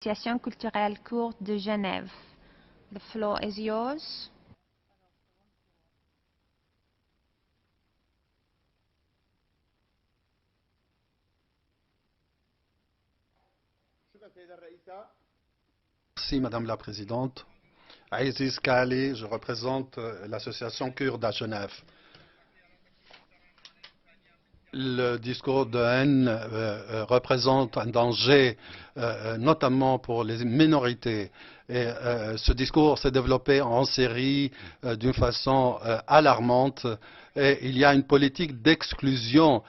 Association culturelle kurde de Genève. The floor is yours. Merci Madame la Présidente. Aziz Kali, je représente l'association kurde à Genève. Le discours de haine représente un danger, notamment pour les minorités. Et ce discours s'est développé en Syrie d'une façon alarmante. Et il y a une politique d'exclusion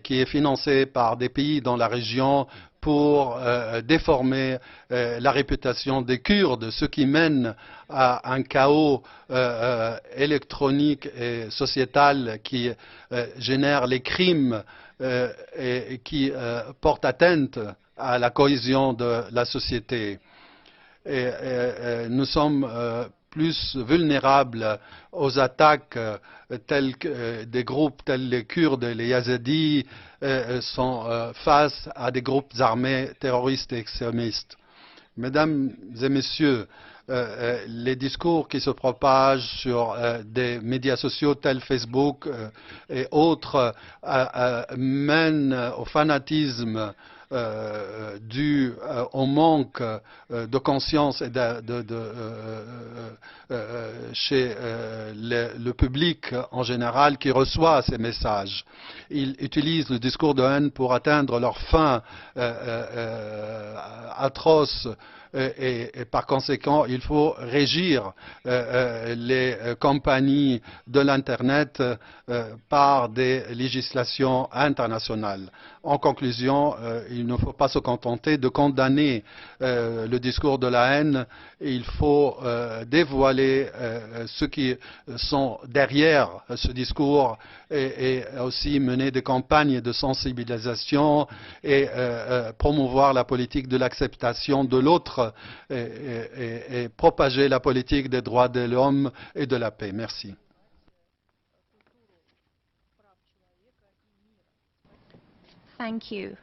qui est financée par des pays dans la région pour déformer la réputation des Kurdes, ce qui mène à un chaos électronique et sociétal qui génère les crimes et qui portent atteinte à la cohésion de la société. Nous sommes plus vulnérables aux attaques telles que des groupes tels les Kurdes et les Yazidis sont face à des groupes armés terroristes et extrémistes. Mesdames et messieurs, les discours qui se propagent sur des médias sociaux tels Facebook et autres mènent au fanatisme dû au manque de conscience et chez le public en général qui reçoit ces messages. Ils utilisent le discours de haine pour atteindre leurs fins atroces et par conséquent, il faut régir les compagnies de l'Internet par des législations internationales. En conclusion, il ne faut pas se contenter de condamner le discours de la haine. Il faut dévoiler ceux qui sont derrière ce discours et aussi mener des campagnes de sensibilisation et promouvoir la politique de l'acceptation de l'autre et propager la politique des droits de l'homme et de la paix. Merci. Thank you.